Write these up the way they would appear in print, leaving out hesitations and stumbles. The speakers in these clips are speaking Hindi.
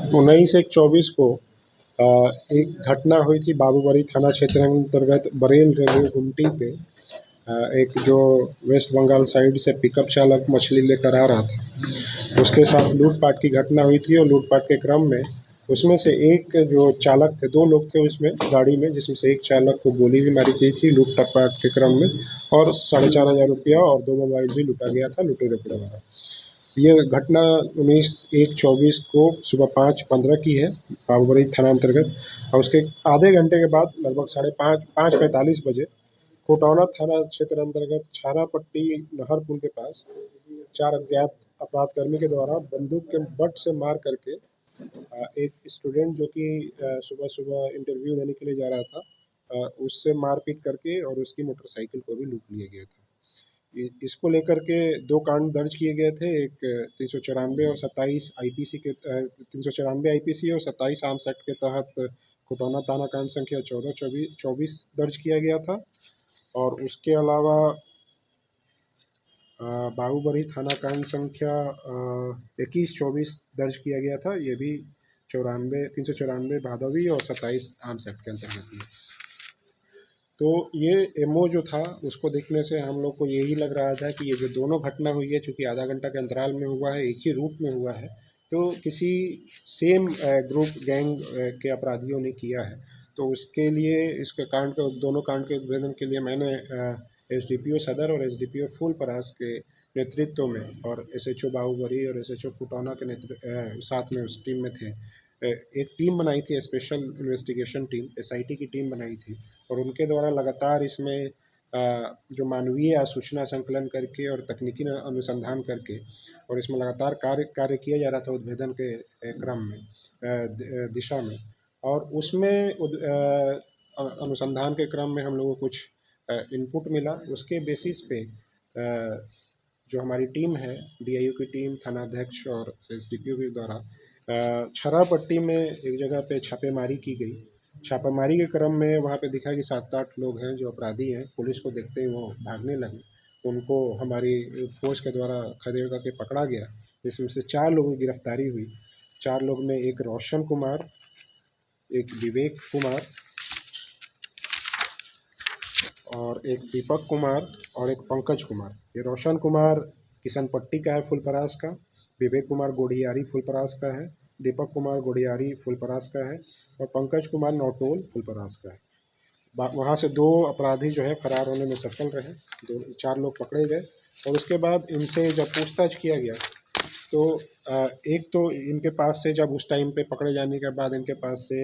19/1/24 को एक घटना हुई थी बाबूबरी थाना क्षेत्र अंतर्गत बरेल रेलवे गुमटी पे। एक जो वेस्ट बंगाल साइड से पिकअप चालक मछली लेकर आ रहा था, उसके साथ लूटपाट की घटना हुई थी और लूटपाट के क्रम में उसमें से एक जो चालक थे, 2 लोग थे उसमें गाड़ी में, जिसमें से एक चालक को गोली भी मारी गई थी लूट-पाट के क्रम में और 4,500 और 2 मोबाइल भी लूटा गया था लुटेरों के द्वारा। ये घटना 19/1/24 को सुबह 5:15 की है, बाबूबरी थाना अंतर्गत। और उसके आधे घंटे के बाद लगभग साढ़े 5:45 बजे कोटौना थाना क्षेत्र अंतर्गत छारापट्टी नहर पुल के पास 4 अज्ञात अपराधकर्मी के द्वारा बंदूक के बट से मार करके एक स्टूडेंट जो कि सुबह-सुबह इंटरव्यू देने के लिए जा रहा था, उससे मारपीट करके और उसकी मोटरसाइकिल को भी लूट लिया गया था। इसको लेकर के 2 कांड दर्ज किए गए थे, एक 394 और 27 आईपीसी के 394 आईपीसी और 27 आर्म्स एक्ट के तहत कोटौना थाना कांड संख्या 14-24 दर्ज किया गया था। और उसके अलावा बाबूबरी थाना कांड संख्या 21-24 दर्ज किया गया था। ये भी 394 भादवी और 27 आर्म्स एक्ट के अंतर्गत है। तो ये एमओ जो था उसको देखने से हम लोग को यही लग रहा था कि ये जो दोनों घटना हुई है, चूँकि आधा घंटा के अंतराल में हुआ है, एक ही रूट में हुआ है, तो किसी सेम ग्रुप गैंग के अपराधियों ने किया है। तो उसके लिए इसके कांड को दोनों कांड के उद्भेदन के लिए मैंने एसडीपीओ सदर और एसडीपीओ फूलपरास के नेतृत्व में और एसएचओ बाहुबली और एसएचओ कुटौना के साथ में उस टीम में थे। एक टीम बनाई थी, स्पेशल इन्वेस्टिगेशन टीम, एसआईटी की टीम बनाई थी और उनके द्वारा लगातार इसमें जो मानवीय सूचना संकलन करके और तकनीकी अनुसंधान करके और इसमें लगातार कार्य किया जा रहा था उद्भेदन के क्रम में दिशा में। और उसमें अनुसंधान के क्रम में हम लोगों को कुछ इनपुट मिला। उसके बेसिस पे जो हमारी टीम है, डीआईओ की टीम, थानाध्यक्ष और एसडीपीओ के द्वारा छरापट्टी में एक जगह पे छापेमारी की गई। छापेमारी के क्रम में वहाँ पे दिखा कि 7-8 लोग हैं जो अपराधी हैं। पुलिस को देखते ही वो भागने लगे। उनको हमारी फ़ोर्स के द्वारा खदेड़ करके पकड़ा गया, जिसमें से 4 लोगों की गिरफ्तारी हुई। 4 लोग में एक रोशन कुमार, एक विवेक कुमार और एक दीपक कुमार और एक पंकज कुमार। ये रोशन कुमार किसनपट्टी का है, फुलपरास का। विवेक कुमार गोढ़ियारी फुलपरास का है। दीपक कुमार गोढ़ियारी फुलपरास का है और पंकज कुमार नौटोल फुलपरास का है। वहाँ से 2 अपराधी जो है फरार होने में सफल रहे। 4 लोग पकड़े गए और उसके बाद इनसे जब पूछताछ किया गया तो एक तो इनके पास से जब उस टाइम पे पकड़े जाने के बाद इनके पास से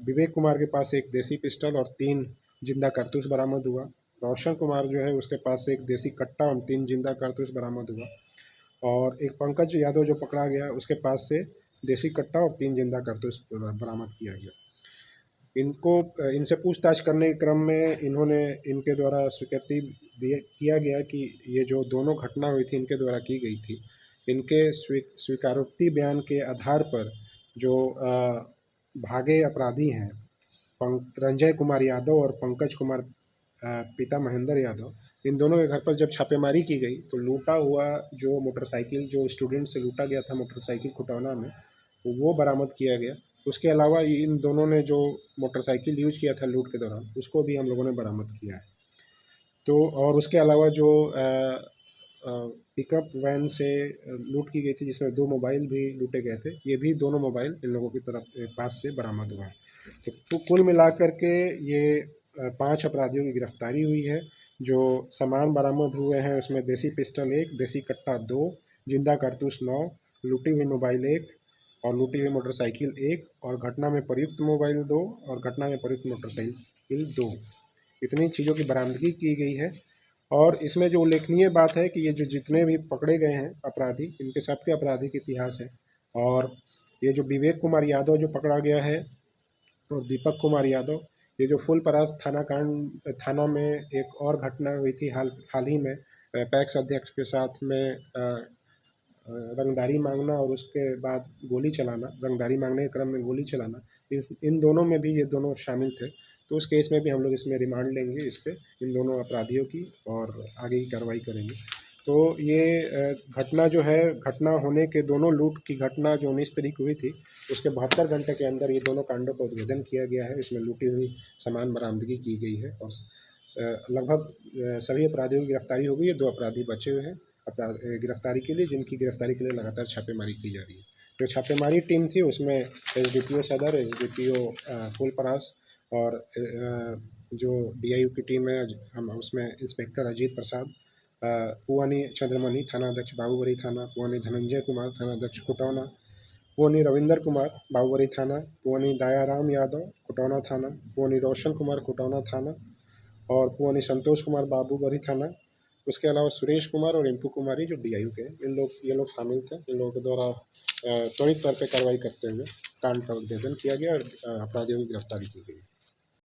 विवेक कुमार के पास एक देसी पिस्टल और 3 जिंदा कारतूस बरामद हुआ। रोशन कुमार जो है उसके पास से एक देसी कट्टा और 3 जिंदा कारतूस बरामद हुआ। और एक पंकज यादव जो पकड़ा गया उसके पास से देसी कट्टा और 3 जिंदा कारतूस बरामद किया गया। इनसे पूछताछ करने के क्रम में इन्होंने इनके द्वारा स्वीकृति किया गया कि ये जो दोनों घटना हुई थी इनके द्वारा की गई थी। इनके स्वीकारोक्ति बयान के आधार पर जो भागे अपराधी हैं रंजय कुमार यादव और पंकज कुमार पिता महेंद्र यादव, इन दोनों के घर पर जब छापेमारी की गई तो लूटा हुआ जो मोटरसाइकिल जो स्टूडेंट से लूटा गया था मोटरसाइकिल कुटौना में, वो बरामद किया गया। उसके अलावा इन दोनों ने जो मोटरसाइकिल यूज़ किया था लूट के दौरान उसको भी हम लोगों ने बरामद किया है। तो और उसके अलावा जो पिकअप वैन से लूट की गई थी जिसमें 2 मोबाइल भी लूटे गए थे, ये भी दोनों मोबाइल इन लोगों की तरफ पास से बरामद हुआ है। तो कुल मिलाकर के ये 5 अपराधियों की गिरफ्तारी हुई है। जो सामान बरामद हुए हैं उसमें देसी पिस्टल 1, देसी कट्टा 2, जिंदा कारतूस 9, लूटी हुई मोबाइल 1 और लूटी हुई मोटरसाइकिल 1 और घटना में प्रयुक्त मोबाइल 2 और घटना में प्रयुक्त मोटरसाइकिल 2। इतनी चीज़ों की बरामदगी की गई है। और इसमें जो उल्लेखनीय बात है कि ये जो जितने भी पकड़े गए हैं अपराधी, इनके सबके आपराधिक इतिहास है। और ये जो विवेक कुमार यादव जो पकड़ा गया है और दीपक कुमार यादव, ये जो फुलपरास थाना में एक और घटना हुई थी हाल ही में, पैक्स अध्यक्ष के साथ में रंगदारी मांगना और उसके बाद गोली चलाना, रंगदारी मांगने के क्रम में गोली चलाना, इन दोनों में भी ये दोनों शामिल थे। तो उस केस में भी हम लोग इसमें रिमांड लेंगे इस पे इन दोनों अपराधियों की और आगे की कार्रवाई करेंगे। तो ये घटना जो है, घटना होने के दोनों लूट की घटना जो 19 तारीख को हुई थी, उसके 72 घंटे के अंदर ये दोनों कांडों का उद्भेदन किया गया है। इसमें लूटी हुई सामान बरामदगी की गई है और लगभग सभी अपराधियों की गिरफ्तारी हो गई है। 2 अपराधी बचे हुए हैं गिरफ्तारी के लिए, जिनकी गिरफ्तारी के लिए लगातार छापेमारी की जा रही है। जो छापेमारी टीम थी उसमें एसडीपीओ सदर, एसडीपीओ फूलपरास और जो डीआईयू की टीम है, हम उसमें इंस्पेक्टर अजीत प्रसाद, पुआनी चंद्रमणि थानाध्यक्ष बाबूबरी थाना, पुआनी धनंजय कुमार थानाध्यक्ष कुटौना, पुआनी रविंदर कुमार बाबूबरी थाना, पुआनी दयाराम यादव कुटौना थाना, पुआनी रोशन कुमार कुटौना थाना और पुआनी संतोष कुमार बाबूबरी थाना। उसके अलावा सुरेश कुमार और रिंकू कुमारी जो डीआईयू के हैं, ये लोग शामिल थे। इन लोगों के द्वारा त्वरित तौर पे कार्रवाई करते हुए कांड का उद्भेदन किया गया और अपराधियों की गिरफ्तारी की गई।